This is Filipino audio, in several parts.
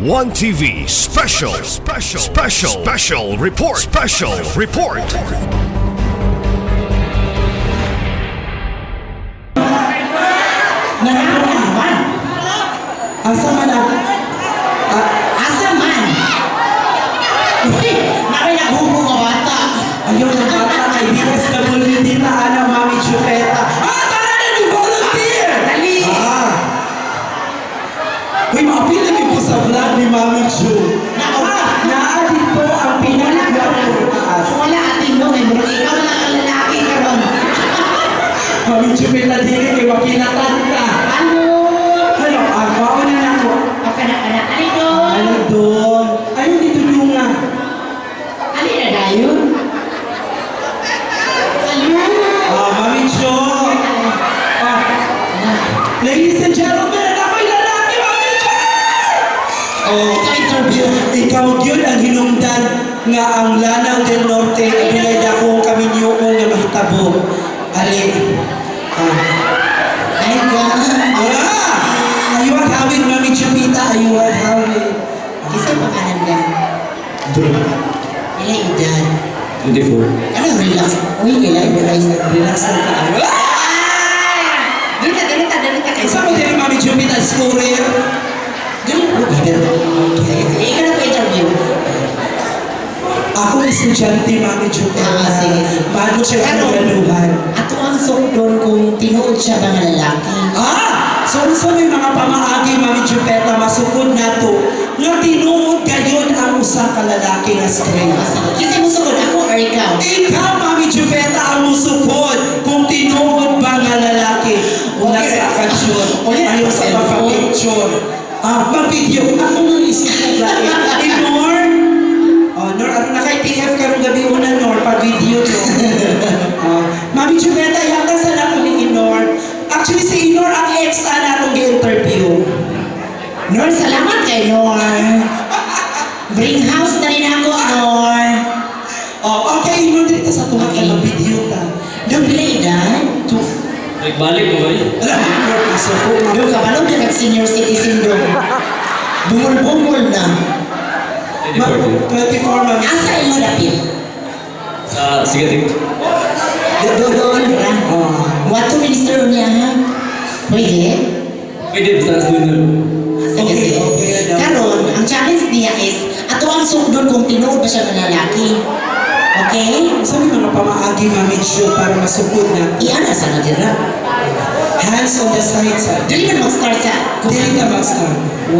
One TV special report. Nanaman. Asa man ang... asa man? Uy, nakay naghubo ka bata. Ayun ang bata kay DSWD na ana, Mami Chupeta. Tara na ni volunteer! Dali! Uy, maapila niyo po sa vlog ni Mami Chu. Naadin po ang pinagagawa ko taas. Wala ating mo, eh, bro. Ikaw lang ang lalaki karon. Mami Chupeta dili kay wakinatan ka. Ano? Hello, bawa na na ako. O kanak-kanak, ano doon? Ano doon? Ayun dito yung nga. Ano na dayon? Ano? Mami Cho. Ladies and gentlemen, ako'y lalaki, Mami Cho! Ika-interview. Ikaw yun ang hinungdan nga ang Lanao del Norte bilay dakong kami niyo nga mahitabo. Ali. Ay, God. Ayuan hawin, Mami Chupita. Ayuan hawin. Kisa pangalan ka? Ilan edad? 24. Ano, relax. Uy, ilan? Relax lang ka. Ganita kayo. Isa mo din, Mami Chupita, scorer. Ika na po interview. Ako estudyante, Mami Chupita. Sige. Bago siya Pero, graduhan. ato ang sukdon kung tinuod siya ba nga lalaki. So may mga pamaagi, Mami Chupeta, masukod na to. Nga tinuod gayon ang usa ka lalaki nga straight. Kasi mo sugod ako or ikaw? Ikaw, Mami Chupeta, ang musukod kung tinuod ba nga lalaki. Una sa akadsyon, ayaw sa mapapicture. Mag-video. Ako nga isip ko dahil. Nor? Nor, ano na kay TF karong gabi una, Nor, pag-video to. Mami Chupeta, yata sa na kami Nor. Actually, si Nor ang ex na itong interview. Nor, salamat kay Nor. Bring house na rin ako, Nor. Okay, Nor, dito sa tuwa ka mag-video ta. Doon pila edad? Balik mo ba yun? Alam mo, Nor, masoko. Doon ka balong ka senior citizen doon. Bumul-bumul na. 24. 24, Mami. Asa ilo dapit? Sa Sigating. Doon, di ba? What to minister niya, ha? Pwede? Pwede, basta sa doon. Sige. Okay. Karon, ang challenge niya is, ato ang sukdon kung tinuod ba siya ng lalaki. Okay? Sabi mga pamaagi, Mami Chu, para masukod na. Iana sa nadira. Hands on the side, sir. Dili na mag-start sa... Dili ka mag-start. 1, 2,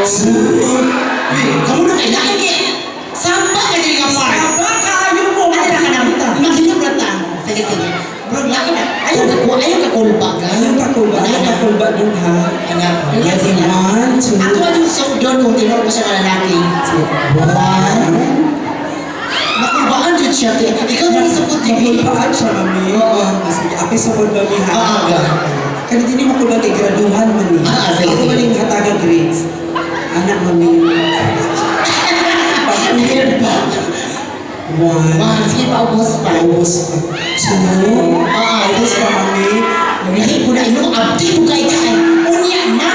3. Kamu na kailangan eh. Samba ka dili ka part. Saba ka, ayaw mo. Ano na ka na? Maghilog na ta. Sige. Bro, laki na. Ayaw ka kulbag. Ayaw ka kulba. Ayaw ka kulba dun, ha? Anak. Yes, 1, 2, Ako yung sukdon kung tinuod ba siya ng lalaki. 1. Makulbaan dyan siya. Ikaw na sukod TV. Makulbaan siya, Mami. Sige, ako sukod, Mami, ha? Kaya hindi mo kulba kay graduhan, Mami. Sige. Ako maling hataga grades. Anak, Mami. Pag-ulir pa. 1. Sige pa, ubos pa. Ubus pa. 2. Ubus pa, Mami. Lahi ko na ino, abdi ko kay kay. Unya na.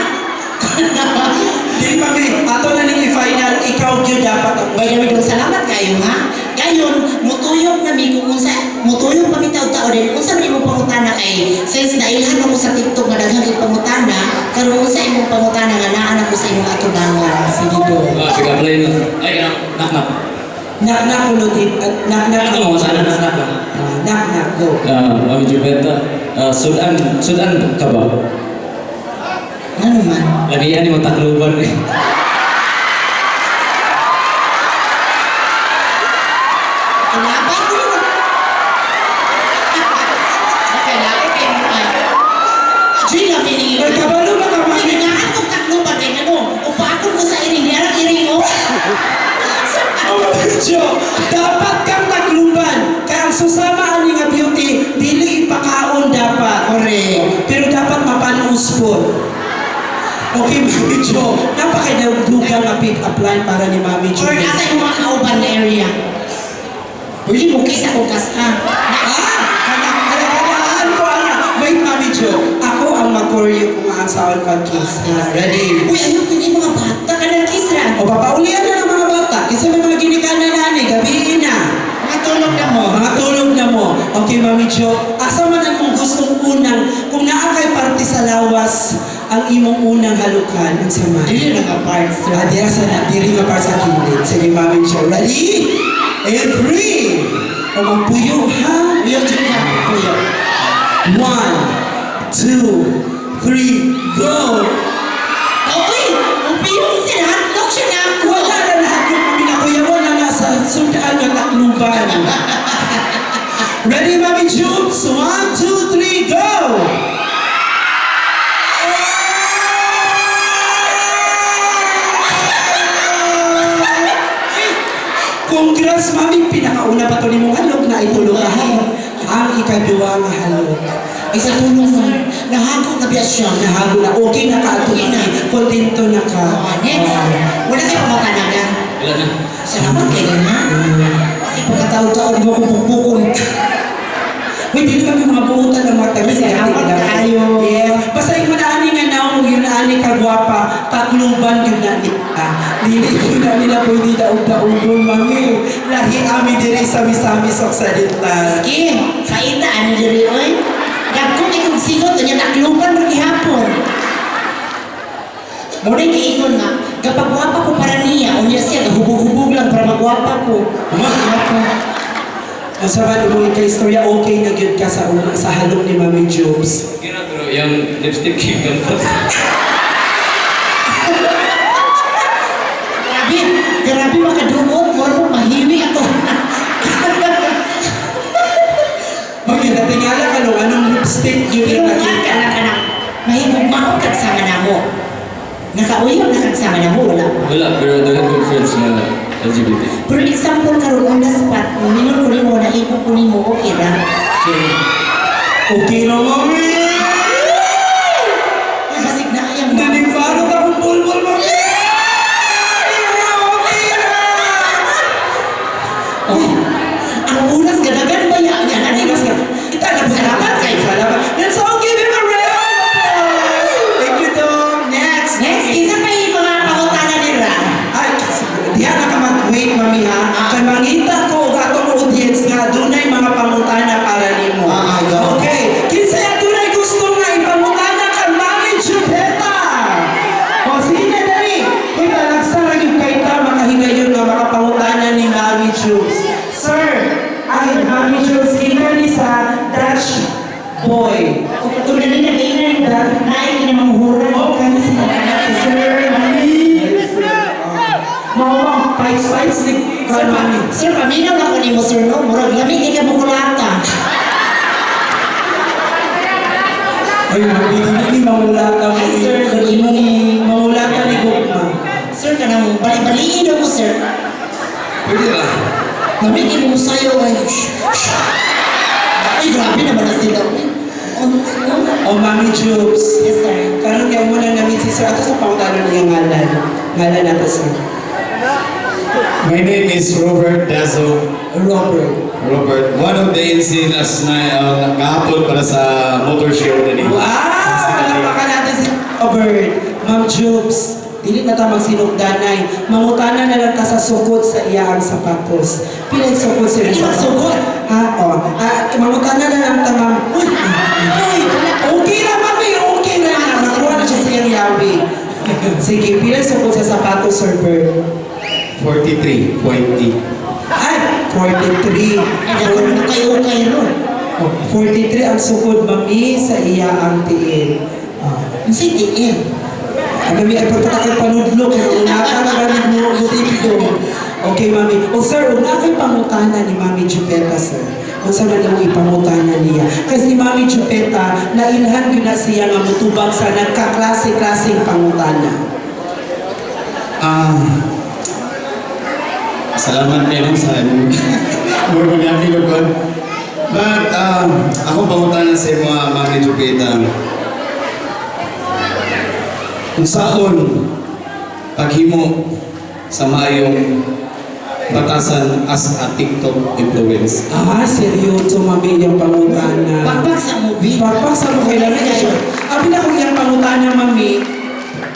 Hindi, Mami. Ato na ning i-final. Ikaw yun dapat ang... By the way, dong, salamat kayo, ha? Gayon, mutuyok na mi kung unsa, mutuyok pa mi taw-taw din. Unsa man imong pangutana kay since nailhan mo sa TikTok nga daghang pangutana, karon unsa imong pangutana nga naa na ko sa imong atubangan. Sige do. Sige, apply na. Ay, knock. Nak-nak ulitin. Nak-nak. Ano mo, sana knock. Nak-nak. Go. Mami Jubeta, sudan ka ba? Ano man? Lagi yan yung takluban eh. Kinabay ko yun. Okay, lapit kayo mo ay. Diyo lang pinili. Ay, kabalo na ka, Mami. Pingaan kong taklo ba kayo ano? Upakon ko sa iring. Iring mo. Jo, dapat kang takluban. Kaya ang susama ani nga beauty, dili ipakaon dapat. Correct. Pero dapat mapanus po. Okay, Mami Jo. Napakadagugang na pick-up line para ni Mami Jo. Or nasa yung mga kauban na area. Pwede mo kaysa kong kasta. Kanang ko, Mami Jo. Ako ang mag-choreo kung ang sound ka kiss. Ready? Uy, ayaw ko yung mga bata ka ng kiss ra. O papaulian na ng mga bata. Kasi may mga ginikanan na ni, gabihin na. Mga tulog na mo. Mga tulog na mo. Okay, Mami Jo. Asa man ang mong gustong unang, kung naa kay parte sa lawas, ang imong unang halukan, ang sama. Dili na ka parts. Dira sa na, diri nga para sa kilid. Sige, Mami Jo. Ready? And 3. O magpuyo, ha? Uyo, dyan ka. Uyo. 1, 2, 3, go! Uy, upiyong sila. Hatlok siya na ako. Wala na lahat yung pinakuya mo na nasa sundaan ng takluban. Ready, Mami Jubes? 1, 2, 3, go! Congrats, Mami. Pinakauna pa to ni mong halog na itulog ka. Ang ikaduwa nga halog. Isa tulong mo. Nahagok na biya siya. Nahago na. Okay na ka. Okay na. Kontento na ka. Next. Wala kayo pamatanaga. Wala na. Salamat kayo ha. Kasi pagkataon-taon mo kung bukbukon. Uy, hindi kami mga buutan ng mga tabi. Salamat tayo. Yes. Basta yung ani nga naong yun ani kagwapa, takluban yun na nila. Dili yun na nila pwede daog-daogon, Mami. Lahi ami diri sami-sami sok sa dintas. Kim, kaita, ano diri, oy? Gagkong ikong sigot, kanya takluban mo gihapon. Muna yung kiingon nga, kapag wapa ko para niya, o niya siya, hubog-hubog lang para magwapa ko. Ang sabi mo yung istorya, okay na yun ka sa halong ni Mami Jobs. Kira pero yung lipstick keep on Grabe makadumot, mo mahiwi ako. Okay, natingala ka nung anong lipstick yun Pero na nga nakita. ka na, mahigugmaon kagsama na mo. Nakauyaw na kagsama na mo, wala pa. Wala, pero daghan kong friends na LGBT. Pero example karon on the spot, minun ko mo na ipon ko mo, okay ra? Okay na, Mami! Ay, basig na ayang Nanigbarot akong bulbul, Mami! Oh, ang ulas ganagan ba yan? Yan, ano yung Ita na po. Salamat kayo. Salamat. Let's all give him a round of applause. Thank you, Dong. Next. Next, isa pa yung mga pangutana nila. Ay, diyan na ka mag-wait, Mami, ha? Kay mangita ko, atong audience nga, doon ay mga pangutana para nimo. Go. Okay. Kinsa yung tunay gusto nga ipangutana ka, Mami Jupeta? O, sige na, dali. Uy, talagsara yung kaita, makahigayon nga makapangutana ni Mami Jupes. Sir, ay, Mami Jupes, kita ni sa Dutch boy. O katulad na nag-iinay na, naay na manghuran. Oh, kami si Sir, Mami. Mama, spice ni Mami. Sir, paminaw na ko ni mo, sir, no? Murag, lamig ka mo kulata. Ay, Mami, hindi mawala ka, Ay, Mami. sir, Hindi mawala ka ni Gugma. Sir, ka nang bali-baliin daw mo, sir. Pwede ba? Lamig mo sa'yo, ay. Shh. Ay, grabe naman na sila. O, Mami Jubes. Yes, sir. Karon kaya mo lang namin si Sir. Ato sa pangutano niya ngalan. Ngalan nato, Sir. My name is Robert Dazo. Robert. Robert, one of the NC last night, kahapon para sa motor show na nito. Wow! Palapakan natin si Robert. Ma'am Jubes. Dili na ta magsinugdanay. Mangutana na lang ta sa sukot sa iyang sapatos. Pilay sukot sa iyang Pilay sapatos. sukot? Ha? O. Mangutana na lang ta, ma'am. Uy! Uy! Okay na, mami. Okay na. Nakuha na siya sa iyang yawi. Sige, pilay sukot sa sapatos, Sir Bert. 43.8. Ay! 43. Ay, ako naman kayo ron. 43 ang sukod, mami, sa iya ang tiin. Ang CTM. Ang kami ay pagtatakay panudlo, kaya unata na ganit mo butido. Okay, mami. O sir, una kay pangutana ni Mami Jupeta, sir. Kung saan na mo ipangutana niya. Kasi si Mami Jupeta, nailhan yun na siya nga mutubag sa nagkaklase-klaseng pangutana. Salamat kayo sa more mag-happy ko ba? But, ako pangutanan sa mga Mami Jupeta. Kung saan paghimo sa maayong batasan as a TikTok influence. Seryoso, mami, yung pangutana. Pagpag sa movie. Pagpag sa mo kailan siya. Abi na kung yung pangutana, mami.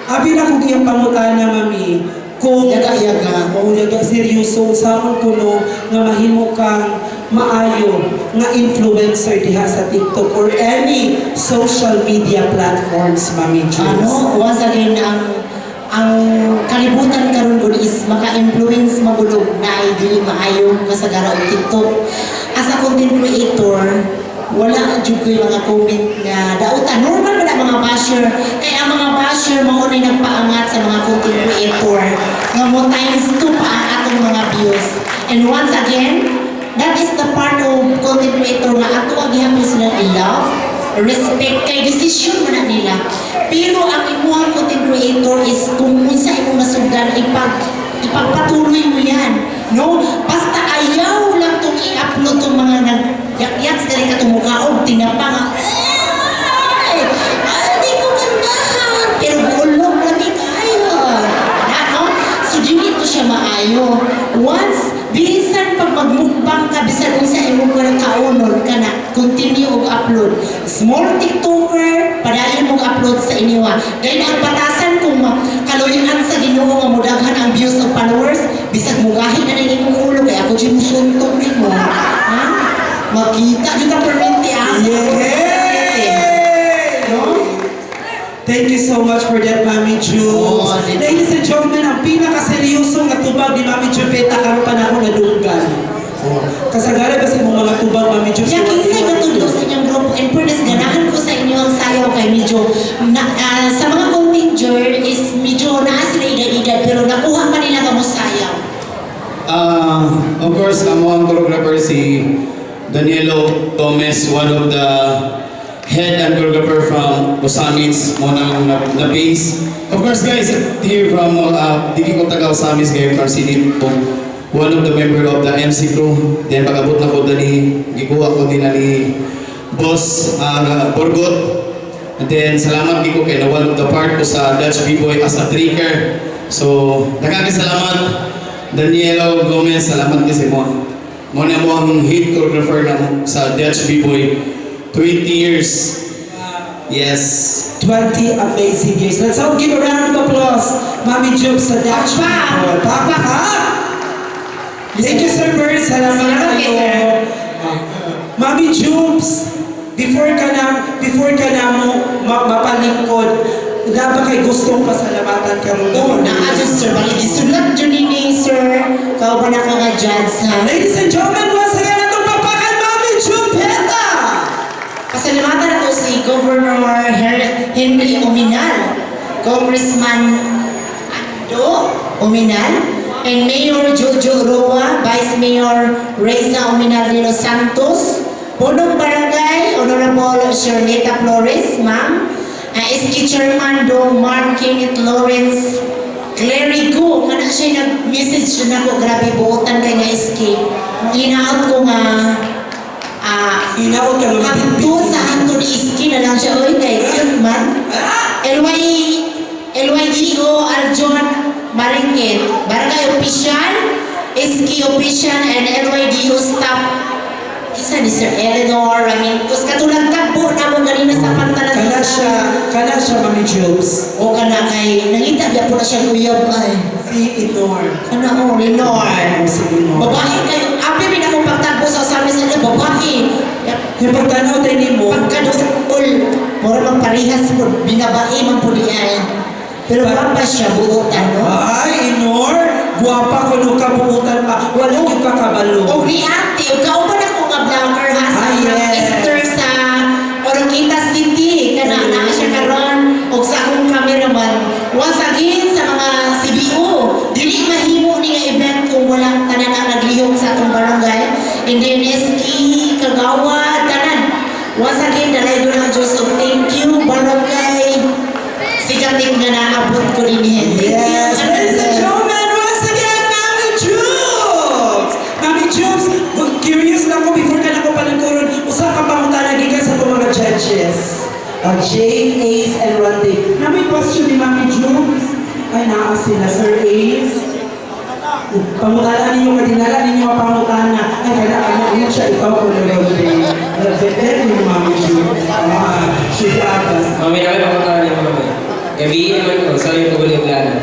Abi na kung yung pangutana, mami. Kung Yaga-yaga. Oo, yaga, seryoso. Samon ko no, nga mahimo kang maayo nga influencer diha sa TikTok or any social media platforms, mami Jules. Once again, ang kalibutan karon gud is maka-influence magulog na ay dili maayo kasagara og TikTok. As a content creator, wala jud ko'y mga comment nga dautan. Normal ba na mga basher? Kaya ang mga basher mao na nagpaangat sa mga content creator nga mo times 2 pa ang atong mga views. And once again, that is the part of content creator nga ato ang gihapon sila i-love, respect kay decision man na nila. Pero ang imuhang content creator is kung unsa imong masugdan ipagpatuloy mo yan. No? Basta ayaw lang tong i-upload tong mga nag-yak-yak sa rin katumukaog, tinapang di ko gandahan. Pero bulog lagi kayo. No? So, dili to siya maayo. Once, bisan pag magmukbang ka, bisan kung sa imong kaunod ka na, continue og upload. Small TikToker, padayon mong upload sa inyo. Dahil ang batasan kung kaluyan sa Ginoo nga mudaghan ang views of followers, bisag mugahin na rin imong ulo kaya ako dyan musuntong rin mo. Ha? Makita kita permente asa. No? Thank you so much for that, Mami Jules. Oh, Ladies and gentlemen, ang pinakaseryosong nga tubag ni Mami Jupeta karon panahon na dunggan. Kasagara ba sa imong mga tubag, Mami Jules? Kaya kinsay katudlo sa inyong grupo and fairness, ganahan ko sa inyo ang sayaw kay medyo sa mga container is medyo naa sila edad-edad pero nakuha pa nila ka mo sayaw. Of course, ang choreographer si Danielo Gomez, one of the head and choreographer from Osamis, mo nang na-base. Of course guys, here from Diki ko taga Osamis ngayon from City po. One of the member of the MC crew. Then pag-abot na ko dani, gikuha ko din ni Boss Borgot. And then salamat giko kay na one of the part ko sa Dutch B-Boy as a trigger. So, nagkakasalamat Danielo Gomez, salamat kasi mo. Mo na mo ang hit choreographer na sa Dutch B-Boy. 20 years. Yes. 20 amazing years. Let's all give a round of applause, Mami Jules sa Dutch people. Papa, ha? Thank you, Sir Bird. Salamat Salamat, kayo. sir. Mami Jules, before ka na mo mapalingkod, dapat kay gustong pasalamatan ka rin. Oo, na-adjust sir. Balik isulat dyan ni sir. Kau pa na ka nga-judge ha. Ladies and gentlemen, once again, itong papakan Mami Jupeta! Pasalamatan ako si Governor Henry Ominal, Congressman Ando Ominal, and Mayor Jojo Roa, Vice Mayor Reza Ominal de los Santos, Punong Barangay, Honorable Sherneta Flores, ma'am, SK Chairman Dong Mark Kenneth Lawrence, Clerigo, kana siya nag-message na ako, grabe buotan kay na SK. Inaot ko nga, Inaot ka naman. hangtod sa hangtod SK na lang siya, oy, kay cute man. LYDO Arjon Maringkit, Barangay Official, SK Official, and LYDO staff. Isa ni Sir Eleanor Ramintos, katulad tagpo na mo ganina sa pantalan Kana siya, Mami Jules. o kana kay nangita biya po na siya kuyab ay. Si Inor. Kana o, Lenor. Si Inor. Babae kayo, api min akong pagtagpo sa sabi sa inyo, babae. Yung pagtanaw tayo ni mo, Pagkadutol, mura magparihas po, binabae man po diyan. Pero wala pa siya buutan, no? ay, Inor, guwapa ko nung kabuutan pa. Wala yung kakabalo. O reacti, o kauban ako nga vlogger ha sa yes. Esther sa Oroquita City. Kana na siya karon o sa akong cameraman. Once again sa mga CBO, dili mahimo ni nga event kung walang tanan ang naglihok sa atong barangay. And then SK, Kagawad, tanan. Once again, dalay doon ang Diyos of thank you, barangay. Sigating na naabot ko din Henry. Yes, ladies and gentlemen, once again, Mami Jules! Mami Jules, curious lang ko before ka na ko palangkuron, usap ka pa mong talagigan sa itong mga judges. Jane, Ace, and Randy. Na may question ni Mami Jules. Ay, naa sila, Sir Ace. Pangutana ninyo, kadinala ninyo ang pangutana. Ay, kailangan mo siya, ikaw ko na rin. Better yung mami siya. Siya atas. Mami namin pamunta niyo mga mami. Gabi naman ko, sa iyo ko ulit plano.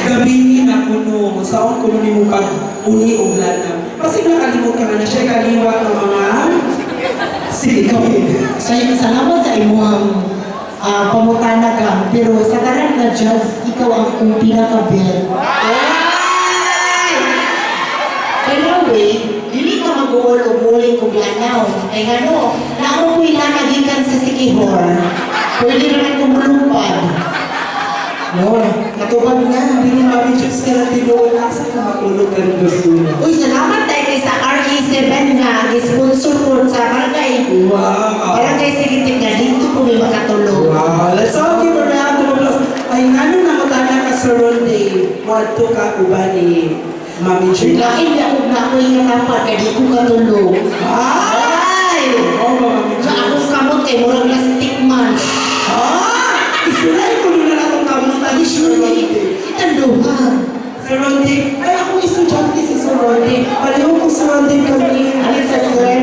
Gabi na kuno, saan kuno ni mo pag uni o blana. Kasi nakalimot ka na siya, kaliwat ng mga silikawin. Salamat sa imuhang pamutana ka, pero sa kanan na judge, ikaw ang kung pinaka-bel. Anyway, dili ka mag-uol o muling kong lanaw. Ay ano, naamo ko'y nanagikan sa Sikihor. Pwede naman kumulumpad. No, natupad na. Hindi mo mami Diyos ka na tinuon. Asa ka makulog ka rin doon? Uy, salamat tayo kay sa RE7 nga, sponsor ko sa barangay. Wow! Barangay Sigitik nga, dito ko may makatulog. Wow! Let's all give a round of applause. Ay, ano na matana ka sa Ronde? Wadto ka uba ni Mami Diyos. Lakin niya kung na ako yung dapat, kaya di ko katulog. Ay! Oo ba, Mami Sa Diyos? akong kamot kay murag plastic man. Isulay ko nila na itong kamot na ni Sir Ronde. Itanduhan. Sir Ronde, ay ako estudyante si Sir Ronde. Paliho ko Sir Ronde kami. Alisa, sir.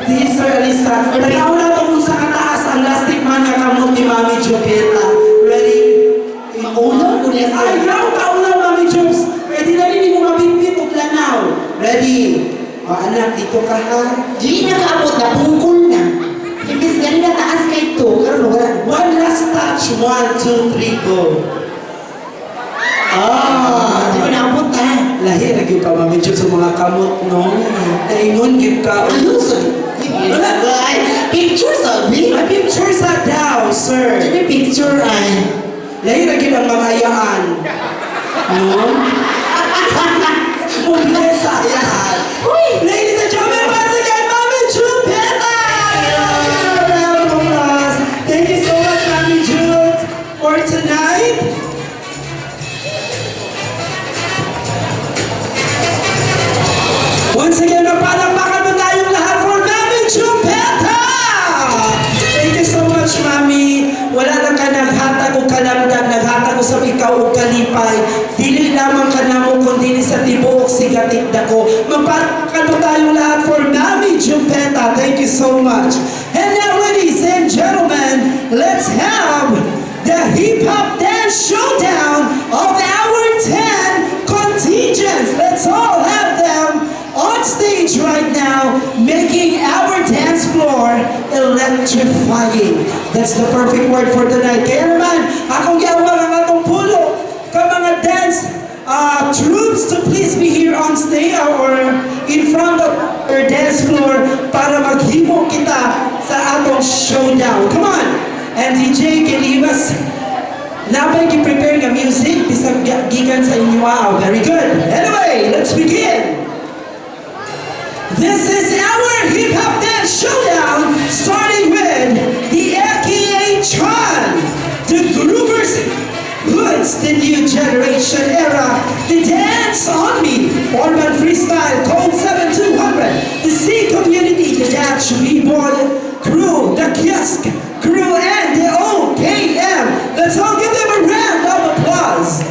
Di Sir Alisa. Paliho na ito kung sa kataas ang plastic man na kamot ni Mami Jopeta. Ready? Mauna ko niya, sir. Ay, yaw ka una, Mami Jobs. Pwede na rin mo mabitbit o planaw. Ready? O anak, dito ka ha. Di nakaabot na, pungkol na. Imbis gani na taas kay ito, karon wala. One last touch. 1, 2, 3, go. Di ko naabot na. Lahi na gyud ka Mami Jobs sa mga kamot, no? Taingon gyud ka. Ayun, sir. Ay, picture sabi. May picture sa daw, sir. May picture ay. Lahi na gyud ang mga ayaan. No? Muli sa ayaan. Uy! Ladies and gentlemen, once again, Mami Jupeta! Round of applause. Thank you so much, Mami Jup, for tonight. Once again, magpalakpakan mo tayong lahat for Mami Jupeta! Thank you so much, Mami. Wala na ka naghatag o kalamdag, naghatag o sa ikaw o kalipay. Dili lamang ka na mo, kundi sa tibuok sigatik dako. Magpalakpakan mo tayong lahat for Mami Jupeta. Thank you so much. And now, ladies and gentlemen, let's have the Hip Hop Dance Showdown of our 10 contingents. Let's all have them on stage right now, making our dance floor electrifying. That's the perfect word for tonight. Kaya naman, akong yawa ang atong pulo ka mga dance troops to please be here on stage or in front of our dance floor para maghimo kita sa atong showdown. Come on! And DJ, can you give us napay prepare nga music bisag gikan sa inyo. Wow, very good. Anyway, let's begin. This is our Hip Hop Dance Showdown, starting with the FKA Tron, the Groovers Hoods, the new generation era, the Dance on Me, Urban Freestyle, Code 7200, the C Community, the Dance Reborn Crew, the Kiosk Crew, and the OKM. Let's all give them a round of applause.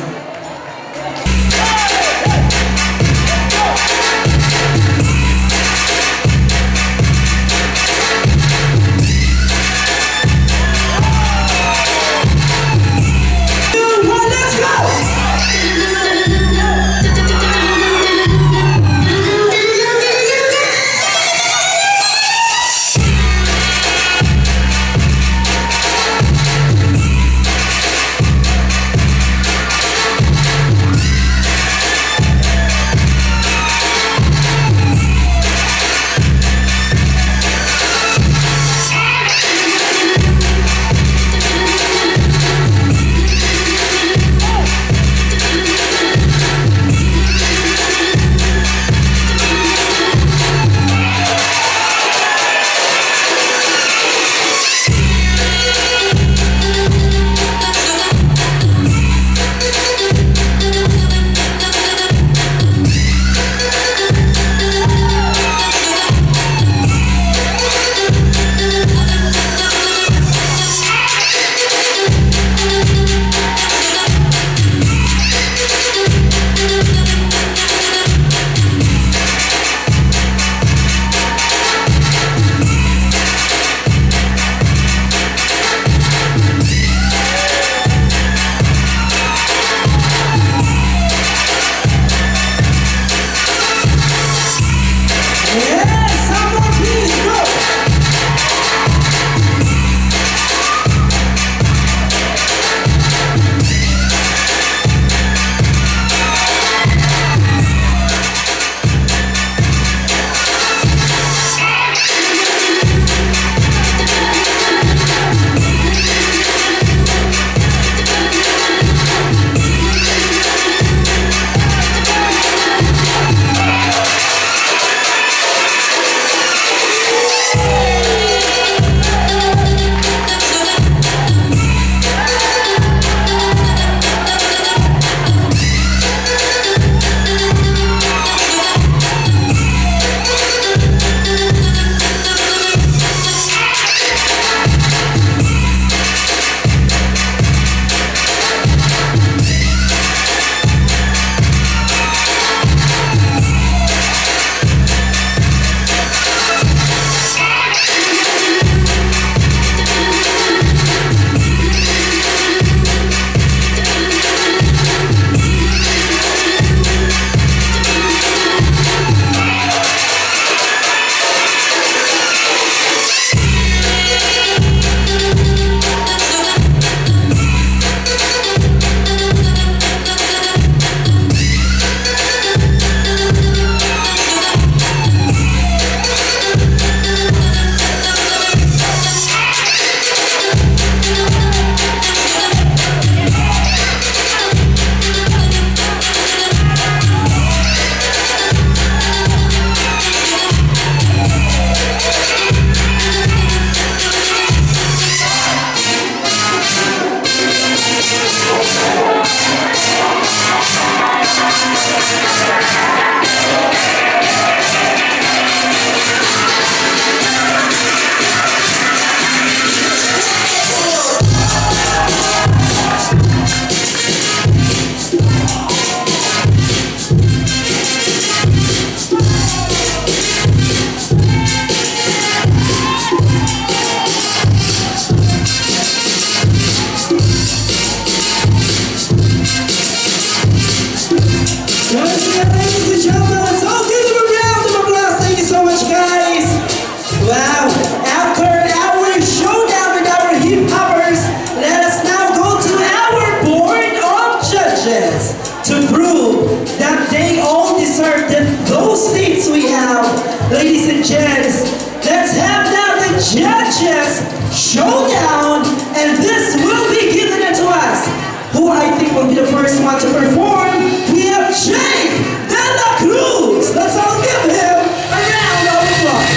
showdown, and this will be given unto us. Who I think will be the first one to perform? We have Jake De La Cruz. Let's all give him a round of applause.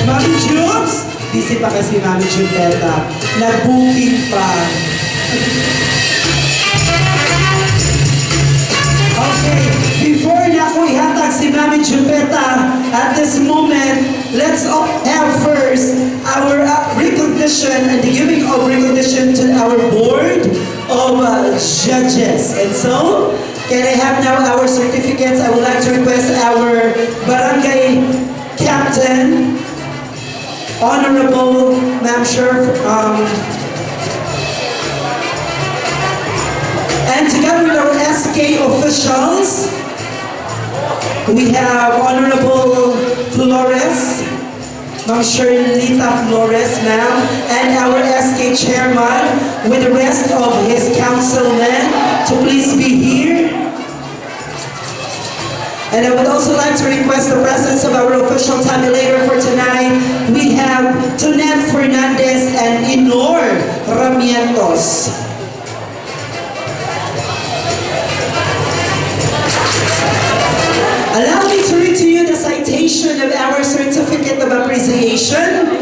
Mami Jubes, busy pa kasi Mami Jubeta. Nag-booking pa. Okay, before na ako ihatag si Mami Jubeta, at this moment, let's all have first our recognition and the giving of recognition to our board of judges. And so, can I have now our certificates? I would like to request our barangay captain, Honorable Ma'am Sheriff, and together with our SK officials, we have Honorable Flores, Ma'am Shirlita Flores, ma'am, and our SK chairman with the rest of his councilmen to please be here. And I would also like to request the presence of our official tabulator for tonight. We have Tonet Fernandez and Inor Ramientos. Allow me to read to you the citation of our Certificate of Appreciation.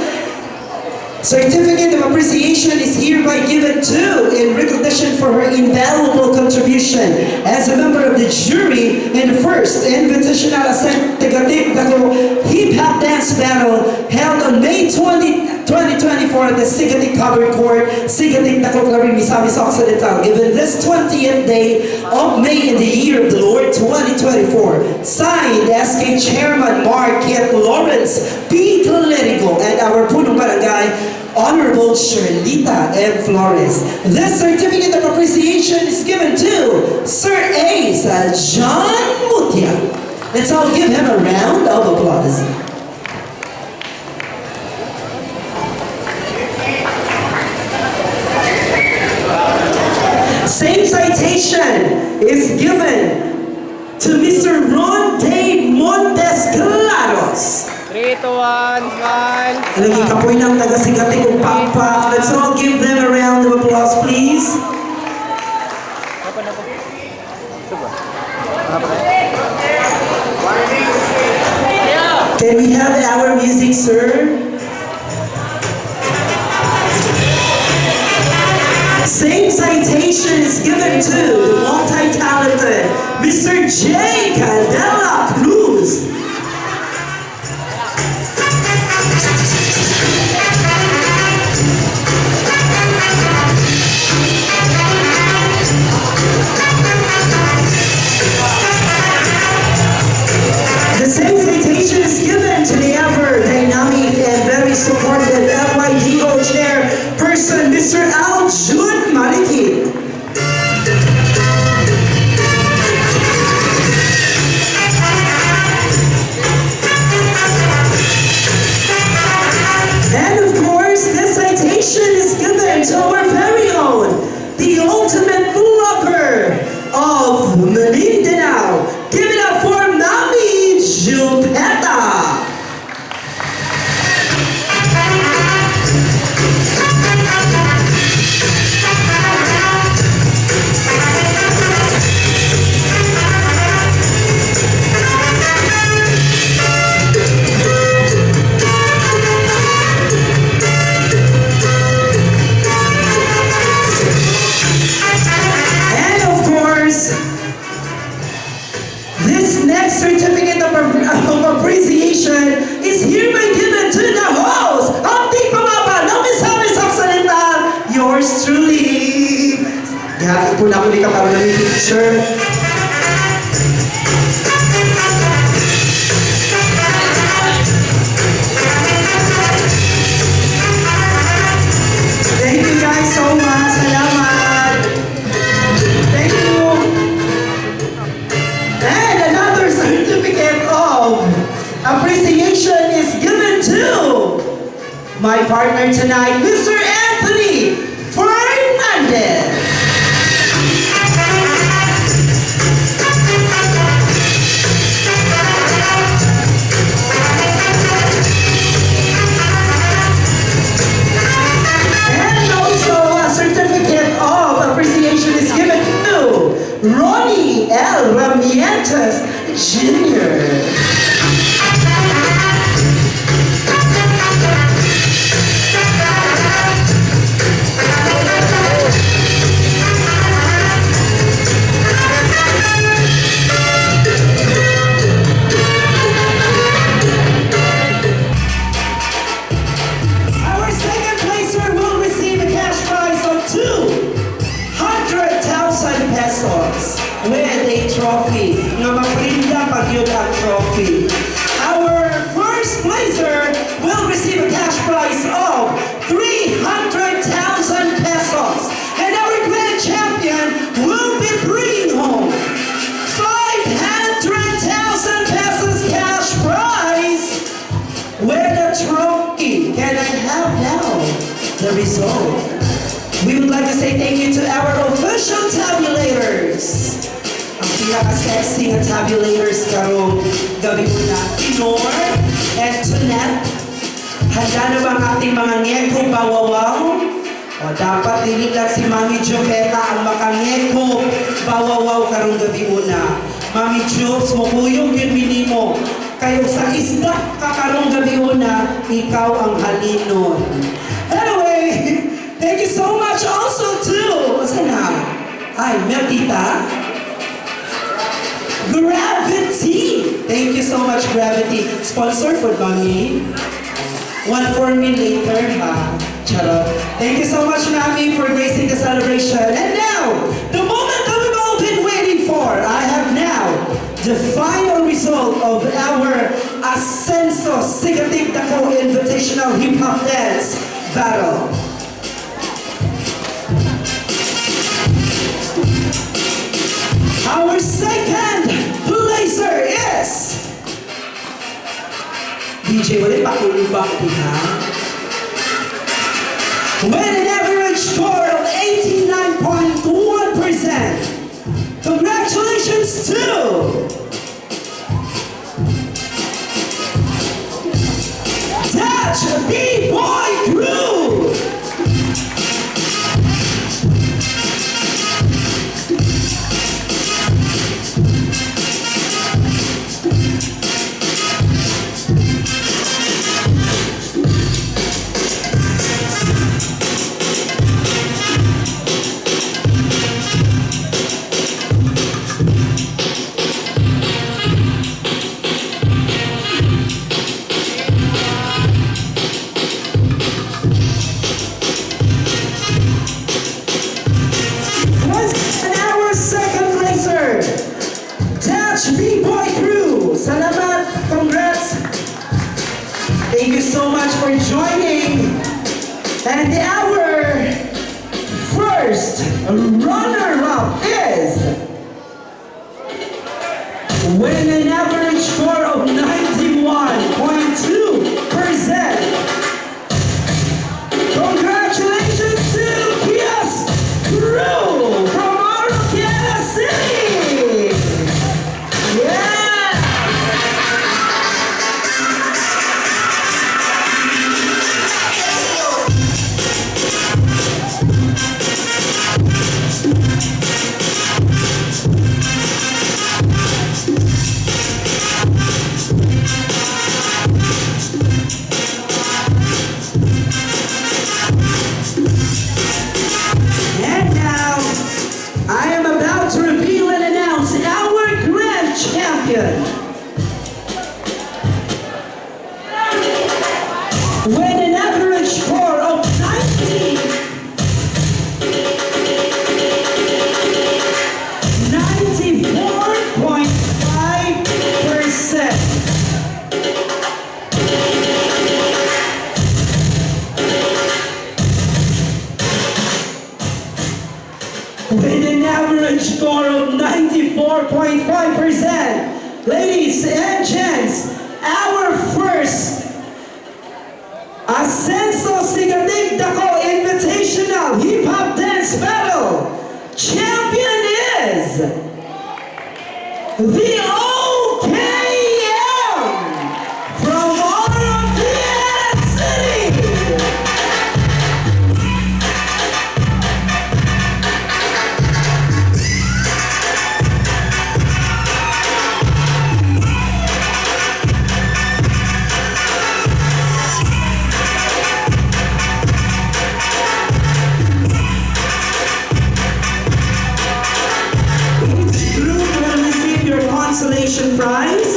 Certificate of Appreciation is hereby given to in recognition for her invaluable contribution as a member of the jury in the first Invitational Ascent Tegatik Dako Hip Hop Dance Battle held on May 20, 2024 at the Sigatik Covered Court, Sigatik Dako Clarin, Misamis Occidental, given this 20th day of May in the year of the Lord 2024. Signed, SK Chairman Mark Kiet Lawrence P. Lerigo and our Punong Barangay Honorable Shirlita M. Flores. This certificate of appreciation is given to Sir Ace John Mutia. Let's all give him a round of applause. Same citation is given to Mr. Ron Dave Montes Claros. 3, 2, 1, smile. Lagi kapoy ng taga-Sigatik kong pakpak. Let's all give them a round of applause, please. Can we have our music, sir? Same citation is given to the multi-talented Mr. Jake De La Cruz. The same citation is given to the ever dynamic and very supportive FYDO chairperson, Mr. Al Jun Marikit. And of course, this citation is given to our very own, the ultimate blogger of Mindanao. Give it up for Mami Jubeta. And of course, this next certificate of appreciation is hereby given to the host of the Pamapa ng Misamis Occidental, yours truly. Gihati po na ako ni Kaparoon ng picture. Thank you guys so much. Salamat. Thank you. And another certificate of appreciation is given to my partner tonight, Mr. Anthony Fernandez. Santos Jr. Our second placer will receive a cash prize of 200,000 pesos with a trophy. Nga maprinda pag yun ang trophy. Our first placer will receive a cash prize of 300,000 pesos. And our grand champion will be bringing home 500,000 pesos cash prize with a trophy. Can I have now the result? We would like to say thank you to our official tabulators. Ang pinaka-sexy na tabulators karong gabi mo na. Tinor and Tunette. Handa na ba ang ating mga ngeko bawawaw? O dapat dinilag si Mami Jopeta ang makangeko bawawaw karong gabi mo na. Mami Jobs, mukuyong yun minimo. Kayo sa isda kakarong gabi mo na, ikaw ang halinon. Anyway, thank you so much also to, what's her name? Ay, Meltita. Gravity. Thank you so much, Gravity. Sponsored for Bunny. One for me later, ha? Charot. Thank you so much, Mami, for gracing the celebration. And now, the moment that we've all been waiting for. I have now the final result of our Ascenso Sigatig Dako Invitational Hip Hop Dance Battle. Our second placer is DJ, wala pa kulubak ha? With an average score of 89.1%. Congratulations to Touch B-Boy Crew. And our second placer, Touch B-Boy Crew. Salamat, congrats. Thank you so much for joining. And our first runner-up is, with an average score of 91.2%. Congratulations to Kias Crew from Araucania City! Yeah! And now, I am about to reveal and announce our grand champion. With an average score of 94.5%. With an average score of 94.5%. Ladies and gents, our first Ascenso Sigatig Dako Invitational Hip Hop Dance Battle champion is the OKM from Araucania City. consolation prize.